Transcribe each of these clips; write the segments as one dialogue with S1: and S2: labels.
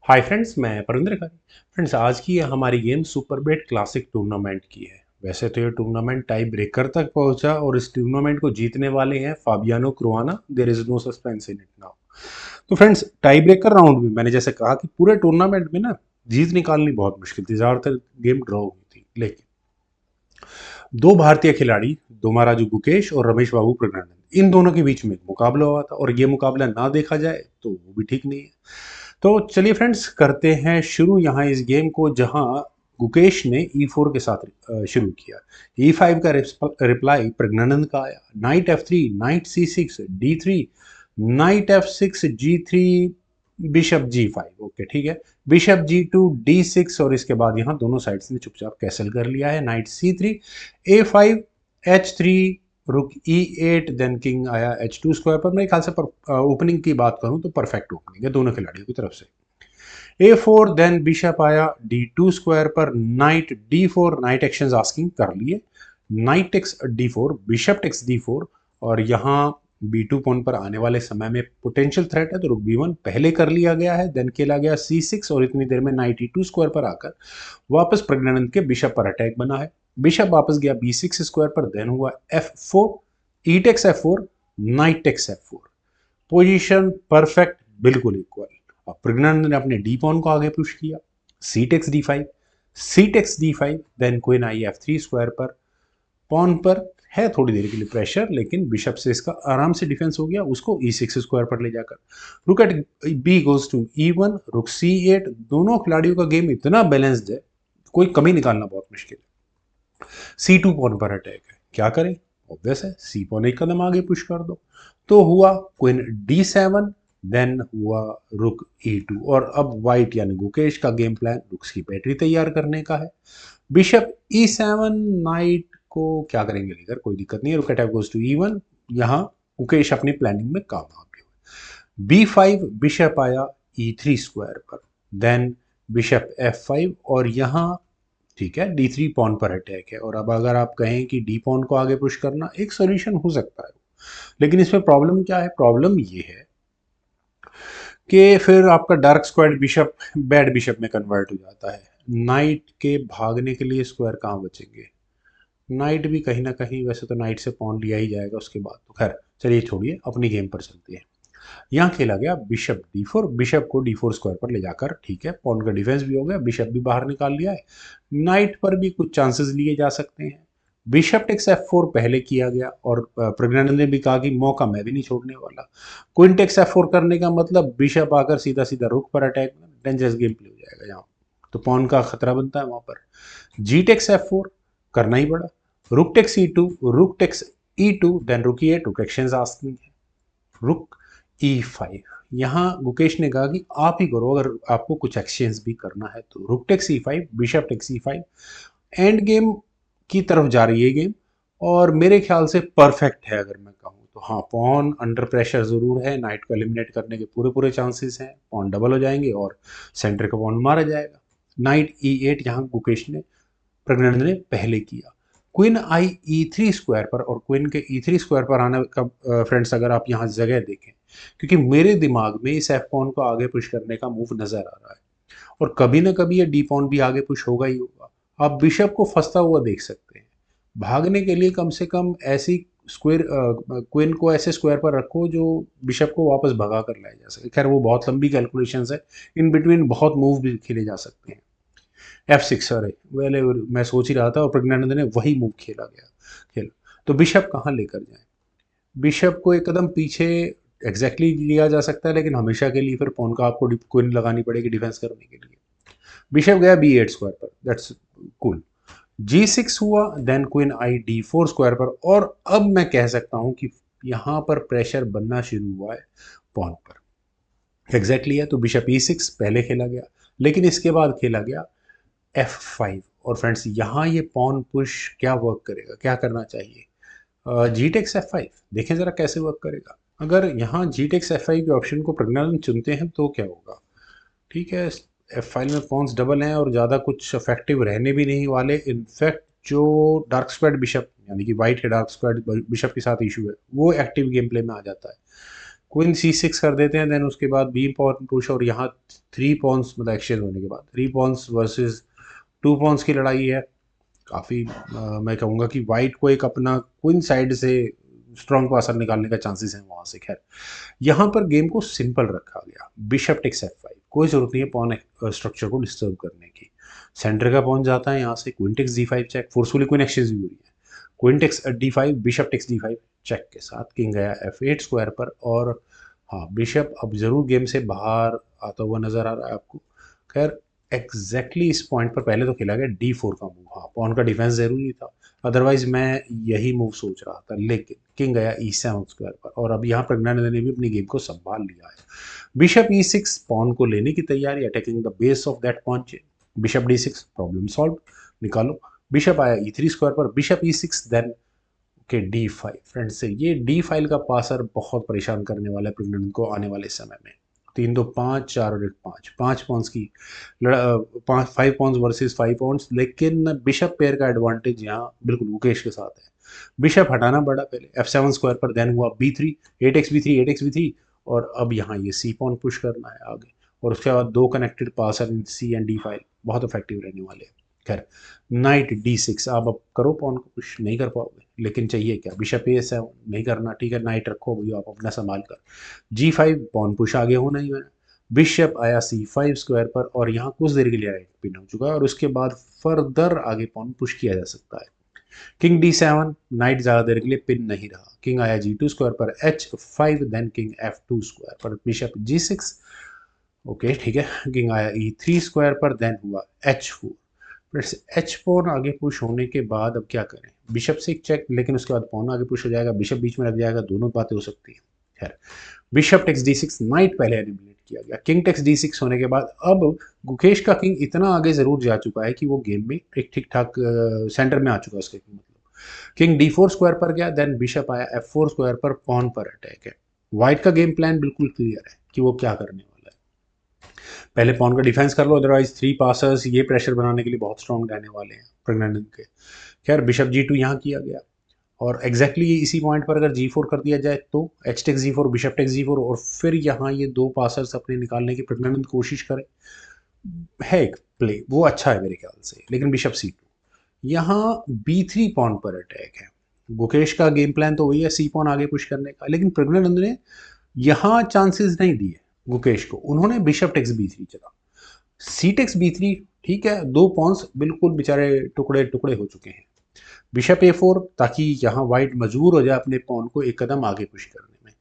S1: Hi friends, मैं परिंदर खारी। Friends, आज की हमारी गेम सुपर बेट क्लासिक टूर्नामेंट की है। वैसे तो ये टूर्नामेंट टाई ब्रेकर तक पहुंचा और इस टूर्नामेंट को जीतने वाले हैं Fabiano Caruana. There is no suspense in it now. तो फ्रेंड्स, टाई ब्रेकर राउंड में मैंने जैसे कहा कि पूरे टूर्नामेंट में ना जीत निकालनी बहुत मुश्किल थी, ज़्यादातर गेम ड्रॉ हुई थी। लेकिन दो भारतीय खिलाड़ी, दोमाराजू गुकेश और रमेश बाबू प्रज्ञानंद, इन दोनों के बीच में एक मुकाबला हुआ था और ये मुकाबला ना देखा जाए तो वो भी ठीक नहीं है। तो चलिए फ्रेंड्स, करते हैं शुरू यहाँ इस गेम को, जहाँ गुकेश ने E4 के साथ शुरू किया। E5 का रिप्लाई प्रज्ञानंद का आया। Night F3, night C6, D3, night F6, G3, bishop G5। Okay, ठीक है। बिशप G2, D6 और इसके बाद यहाँ दोनों साइड्स ने चुपचाप कैसल कर लिया है। नाइट C3, A5, H3, रुक E8, देन किंग आया H2 स्क्वायर पर। मेरे ख्याल से ओपनिंग की बात करूं तो परफेक्ट ओपनिंग है दोनों खिलाड़ियों की तरफ से। A4, देन बिशप आया D2 स्क्वायर पर। Night D4, night actions asking कर लिए। Knight takes D4, bishop takes D4 और यहाँ B2 पॉन पर आने वाले समय में पोटेंशियल थ्रेट है तो रुक B1 पहले कर लिया गया है। देन खेला गया C6 और इतनी देर में नाइट E2 स्क्वायर पर आकर वापस प्रज्ञानंद के बिशप पर अटैक बना है। बिशप वापस गया B6 स्क्वायर पर। देन हुआ F4, E takes F4, knight takes F4। Position perfect, बिल्कुल इक्वल। अब प्रज्ञानंद ने अपने डी पॉन को आगे पुश किया। सी टेक्स D5, सी टेक्स D5, देन क्वीन आई F3 स्क्वायर पर। पॉन पर है थोड़ी देर के लिए प्रेशर, लेकिन बिशप से इसका आराम से डिफेंस हो गया, उसको E6 स्क्वायर पर ले जाकर। रुक eight B goes to E1, रुक C8। दोनों खिलाड़ियों का गेम इतना बैलेंस्ड है, कोई कमी निकालना बहुत मुश्किल है। C2 पॉन पर अटैक है, क्या करें? ऑब्वियस है, सी पॉन एक कदम आगे पुश कर दो। तो हुआ क्वीन D7, देन हुआ रुक E2 और अब वाइट यानी गुकेश का गेम प्लान रुक्स की बैटरी तैयार करने का है। बिशप E7, नाइट को क्या करेंगे लेकर, कोई दिक्कत नहीं है। रुक अटैक गोज टू E1। यहाँ मुकेश अपनी प्लानिंग में कामयाब हुए। B5, बिशप आया E3 स्क्वायर पर। देन बिशप F5 और यहाँ ठीक है D3 पॉन पर अटैक है। और अब अगर आप कहें कि डी पॉन को आगे पुश करना एक सोल्यूशन हो सकता है, लेकिन इसमें प्रॉब्लम क्या है? प्रॉब्लम ये है कि फिर आपका dark square bishop bad bishop में कन्वर्ट हो जाता है। नाइट के भागने के लिए स्क्वायर कहाँ बचेंगे? नाइट भी कहीं ना कहीं, वैसे तो नाइट से पॉन लिया ही जाएगा उसके बाद, तो खैर चलिए छोड़िए, अपनी गेम पर चलते हैं। यहाँ खेला गया बिशप D4, बिशप को D4 स्क्वायर पर ले जाकर, ठीक है, पॉन का डिफेंस भी हो गया, बिशप भी बाहर निकाल लिया है। नाइट पर भी कुछ चांसेस लिए जा सकते हैं। बिशप टेक्स F4 पहले किया गया और प्रज्ञानंद ने भी कहा कि मौका मैं भी नहीं छोड़ने वाला। क्वीन टेक्स F4 करने का मतलब बिशप आकर सीधा सीधा रुक पर अटैक, डेंजरस गेम प्ले हो जाएगा यहाँ, तो पॉन का खतरा बनता है वहां पर। जी टेक्स F4 करना ही पड़ा। Rook takes E2, rook takes E2, then रुक E8, रुक एक्शंस आस्किंग है। रुक E5, यहाँ गुकेश ने कहा कि आप ही करो अगर आपको कुछ एक्सचेंज भी करना है तो। Rook takes E5, bishop takes E5, end game की तरफ जा रही है गेम और मेरे ख्याल से परफेक्ट है अगर मैं कहूँ तो। हाँ, पॉन अंडर प्रेशर जरूर है, नाइट को एलिमिनेट करने के पूरे पूरे चांसेस हैं, पॉन डबल हो जाएंगे और सेंटर का पॉन मारा जाएगा। नाइट E8 यहाँ गुकेश ने, प्रज्ञानंद ने पहले किया। क्वीन आई E3 स्क्वायर पर और क्वीन के E3 स्क्वायर पर आने का फ्रेंड्स, अगर आप यहाँ जगह देखें, क्योंकि मेरे दिमाग में इस एफ पॉन को आगे पुश करने का मूव नजर आ रहा है और कभी ना कभी ये डी पॉन भी आगे पुश होगा ही होगा। आप बिशप को फंसता हुआ देख सकते हैं। भागने के लिए कम से कम ऐसी स्क्वायर, क्वीन को ऐसे स्क्वायर पर रखो जो बिशप को वापस भगा कर लाया जा सके। खैर वो बहुत लंबी कैलकुलेशंस है, इन बिटवीन बहुत मूव भी खेले जा सकते हैं। F6, अरे वेले मैं सोच ही रहा था और प्रज्ञानंद ने वही मूव खेला। तो बिशप कहाँ लेकर जाए? बिशप को एक कदम पीछे एग्जैक्टली लिया जा सकता है, लेकिन हमेशा के लिए फिर पॉन का आपको क्वीन लगानी पड़ेगी डिफेंस करने के लिए। बिशप गया B8 स्क्वायर पर, दैट्स कूल। G6 हुआ, देन क्वीन आई D4 स्क्वायर पर और अब मैं कह सकता हूं कि यहां पर प्रेशर बनना शुरू हुआ है पॉन पर। एग्जैक्टली है, तो बिशप E6 पहले खेला गया, लेकिन इसके बाद खेला गया F5। और फ्रेंड्स, यहाँ ये पॉन पुश क्या वर्क करेगा, क्या करना चाहिए? जी टेक्स F5 देखें जरा कैसे वर्क करेगा। अगर यहाँ जी टेक्स F5 के ऑप्शन को प्रज्ञानंद चुनते हैं तो क्या होगा? ठीक है, F5 में पॉन्स डबल हैं और ज़्यादा कुछ इफेक्टिव रहने भी नहीं वाले। इनफैक्ट जो डार्क स्क्वाड बिशप यानी कि वाइट के डार्क स्क्वाड बिशप के साथ इशू है वो एक्टिव गेम प्ले में आ जाता है। क्वीन C6 कर देते हैं, देन उसके बाद बी पॉन पुश, और यहाँ 3 पॉन्स मतलब एक्सचेंज होने के बाद 3 पॉन्स वर्सेस 2 पॉन्स की लड़ाई है। काफ़ी मैं कहूँगा कि वाइट को एक अपना क्वीन साइड से स्ट्रॉन्ग पासर निकालने का चांसेस है वहाँ से। खैर, यहाँ पर गेम को सिंपल रखा गया, बिशप टेक्स F5, कोई ज़रूरत नहीं है पॉन स्ट्रक्चर को डिस्टर्ब करने की। सेंटर का पॉन जाता है यहाँ से, queen takes D5 check, forcefully queen exchange भी हुई है, queen takes D5, bishop takes D5 check के साथ किंग गया F8 स्क्वायर पर। और हाँ, बिशप अब ज़रूर गेम से बाहर आता हुआ नज़र आ रहा है आपको। खैर, इस पॉइंट पर पहले तो खेला गया D4 का मूव। हाँ, पॉन का डिफेंस ज़रूरी था, अदरवाइज मैं यही मूव सोच रहा था, लेकिन किंग गया E7 स्क्वायर पर, और अब यहाँ प्रज्ञानंद ने भी अपनी गेम को संभाल लिया है। बिशप E6, पॉन को लेने की तैयारी, attacking the base of that pawn chain. Bishop D6, problem solve, निकालो। बिशप आया E3 स्क्वायर पर, बिशप E6, देन के D5। फ्रेंड्स, से ये D फाइल का पासर बहुत परेशान करने वाला है प्रज्ञानंद को आने वाले समय में। 3 2 5 4 और 1 5, 5 पॉन्स की 5 पॉन्स वर्सेस 5 पॉन्स, लेकिन बिशप पेयर का एडवांटेज यहाँ बिल्कुल मुकेश के साथ है। बिशप हटाना पड़ा पहले F7 स्क्वायर पर, देन हुआ B3, 8x B3, 8x B3, और अब यहाँ ये C पॉन पुश करना है आगे, और उसके बाद 2 connected passer in C and D file बहुत इफेक्टिव रहने वाले हैं। खैर, नाइट D6, आप अब करो पॉन को पुश, नहीं कर पाओगे, लेकिन चाहिए क्या, बिशप A7 नहीं करना, ठीक है, नाइट रखो भैया आप अपना संभाल कर। G5, पॉन पुश आगे होना ही है। बिशप आया C5 स्क्वायर पर, और यहाँ कुछ देर के लिए राइट पिन हो चुका है, और उसके बाद फर्दर आगे पॉन पुश किया जा सकता है। किंग D7, नाइट ज़्यादा देर के लिए पिन नहीं रहा। किंग आया G2 स्क्वायर पर, H5, then king F2 square पर, बिशप G6, ओके ठीक है, किंग आया E3 स्क्वायर पर, देन हुआ H4। फिर से H पॉन आगे पुश होने के बाद अब क्या करें, बिशप से एक चेक, लेकिन उसके बाद पॉन आगे पुश हो जाएगा, बिशप बीच में लग जाएगा, दोनों बातें हो सकती है। खैर, बिशप टेक्स D6, नाइट पहले एलिमिनेट किया गया। किंग टेक्स D6 होने के बाद अब गुकेश का किंग इतना आगे जरूर जा चुका है कि वो गेम में एक ठीक ठाक सेंटर में आ चुका है उसका किंग, मतलब किंग D4 स्क्वायर पर गया, देन बिशप आया F4 स्क्वायर पर, पॉन पर अटैक है। व्हाइट का गेम प्लान बिल्कुल क्लियर है कि वो क्या करने वाला है। पहले पॉन का डिफेंस कर लो, अदरवाइज 3 पासर्स ये प्रेशर बनाने के लिए बहुत स्ट्रॉन्ग रहने वाले हैं प्रज्ञानंद के। खैर, बिशप G2 यहाँ किया गया, और एग्जैक्टली इसी पॉइंट पर अगर G4 कर दिया जाए तो H takes G4, bishop takes G4, और फिर यहाँ ये 2 पासर्स अपने निकालने की प्रज्ञानंद कोशिश करें, है एक प्ले वो अच्छा है मेरे ख्याल से, लेकिन बिशप C2, यहाँ B3 पॉन पर अटैक है। गुकेश का गेम प्लान तो वही है C पॉन आगे पुश करने का, लेकिन प्रज्ञानंद ने यहाँ चांसेस नहीं दिए गुकेश को, उन्होंने बिशप टेक्स B3 चला, C टेक्स B3, ठीक है, 2 पॉन्स बिल्कुल बेचारे टुकड़े टुकड़े हो चुके हैं। बिशप A4, ताकि यहाँ वाइट मजबूर हो जाए अपने पॉन को एक कदम आगे पुश करने में।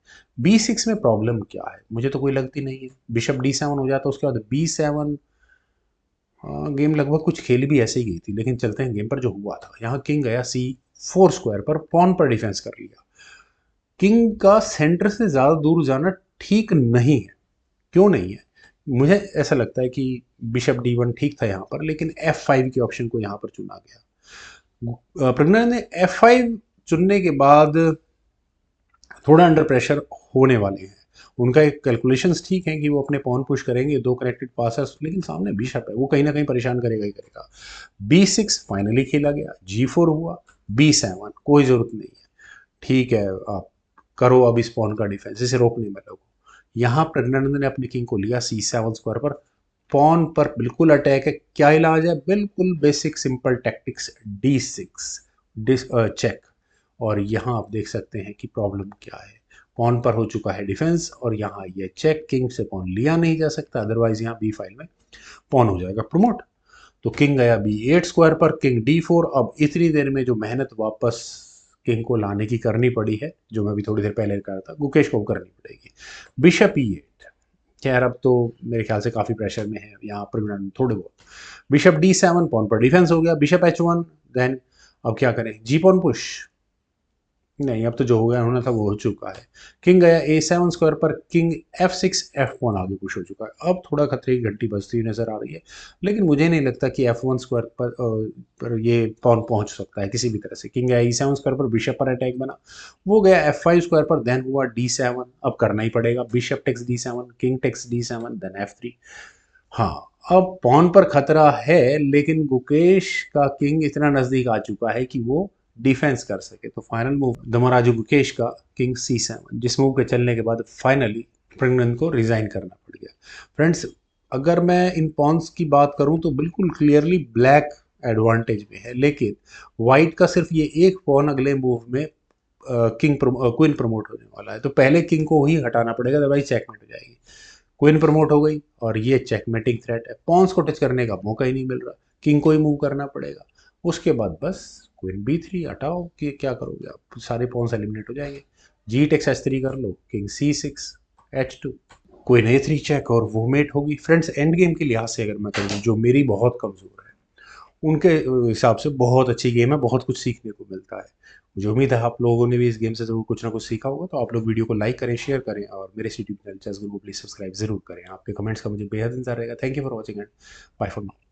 S1: B6 में प्रॉब्लम क्या है, मुझे तो कोई लगती नहीं है। बिशप D7 हो जाता, उसके बाद B7, हाँ गेम लगभग कुछ खेली भी ऐसे ही गई थी, लेकिन चलते हैं गेम पर जो हुआ था। यहाँ किंग गया C4 स्क्वायर पर, पॉन पर डिफेंस कर लिया। किंग का सेंटर से ज़्यादा दूर जाना ठीक नहीं है, क्यों नहीं है, मुझे ऐसा लगता है कि बिशप D1 ठीक था यहाँ पर, लेकिन F5 के ऑप्शन को यहाँ पर चुना गया। प्रज्ञा ने F5 चुनने के बाद थोड़ा अंडर प्रेशर होने वाले हैं। उनका एक कैलकुलेशंस ठीक है कि वो अपने पॉन पुश करेंगे, 2 कनेक्टेड पासर्स, लेकिन सामने बिशप है, वो कहीं ना कहीं परेशान करेगा ही करेगा। B6 फाइनली खेला गया, G4 हुआ, B7 कोई ज़रूरत नहीं है, ठीक है, आप करो अब इस पॉन का डिफेंस, इसे रोकने में लगो। यहाँ प्रज्ञानंद ने अपने किंग को लिया C7 स्क्वायर पर, पॉन पर बिल्कुल अटैक है। क्या इलाज है, बिल्कुल basic simple tactics, D6 check, और यहाँ आप देख सकते हैं कि प्रॉब्लम क्या है, पॉन पर हो चुका है डिफेंस, और यहाँ ये चेक, किंग से पॉन लिया नहीं जा सकता, अदरवाइज यहाँ बी फाइल में पॉन हो जाएगा प्रमोट। तो किंग गया B8 स्क्वायर पर, किंग D4। अब इतनी देर में जो मेहनत वापस किंग को लाने की करनी पड़ी है, जो मैं भी थोड़ी देर पहले कर रहा था, गुकेश को करनी पड़ेगी। बिशप E8, खैर अब तो मेरे ख्याल से काफ़ी प्रेशर में है यहाँ पर थोड़े बहुत। बिशप D7, पॉन पर डिफेंस हो गया, बिशप H1, देन अब क्या करें, जी पॉन पुश, नहीं, अब तो जो हो गया होना था वो हो चुका है। किंग गया A7 स्क्वायर पर, किंग F6, F1 आगे पुश हो चुका है। अब थोड़ा खतरे की घंटी बजती हुई नजर आ रही है, लेकिन मुझे नहीं लगता कि F1 स्क्वायर पर ये पॉन पहुंच सकता है किसी भी तरह से। किंग गया E7 स्क्वायर पर, बिशप पर अटैक बना, वो गया F5 स्क्वायर पर, देन हुआ D7, अब करना ही पड़ेगा, bishop takes D7, king takes D7, then F3। हाँ, अब पॉन पर खतरा है, लेकिन गुकेश का किंग इतना नजदीक आ चुका है कि वो डिफेंस कर सके। तो फाइनल मूव धर्मराजू गुकेश का किंग C7, जिस मूव के चलने के बाद फाइनली प्रज्ञानंद को रिजाइन करना पड़ गया। फ्रेंड्स, अगर मैं इन पॉन्स की बात करूं तो बिल्कुल क्लियरली ब्लैक एडवांटेज में है, लेकिन वाइट का सिर्फ ये एक पॉन अगले मूव में क्वीन प्रमोट होने वाला है, तो पहले किंग को ही हटाना पड़ेगा, अदरवाइज चेकमेट हो जाएगी। क्वीन प्रमोट हो गई और ये चेकमेटिंग थ्रेट है, पॉन्स को टच करने का मौका ही नहीं मिल रहा, किंग को ही मूव करना पड़ेगा। उसके बाद बस क्वीन B3 हटाओ, कि क्या करोगे आप, सारे पॉन्स एलिमिनेट हो जाएंगे। जी टेक्स H3 कर लो, king C6 H2, queen A3 check और वो मेट होगी। फ्रेंड्स, एंड गेम के लिहाज से अगर मैं कहूँ, जो मेरी बहुत कमज़ोर है, उनके हिसाब से बहुत अच्छी गेम है, बहुत कुछ सीखने को मिलता है। मुझे उम्मीद है आप लोगों ने भी इस गेम से ज़रूर कुछ ना कुछ सीखा होगा। तो आप लोग वीडियो को लाइक करें, शेयर करें और मेरे यूट्यूब चैनल चेस गुरु को प्लीज़ सब्सक्राइब ज़रूर करें। आपके कमेंट्स का मुझे बेहद इंतजार रहेगा। Thank you for watching and bye for now.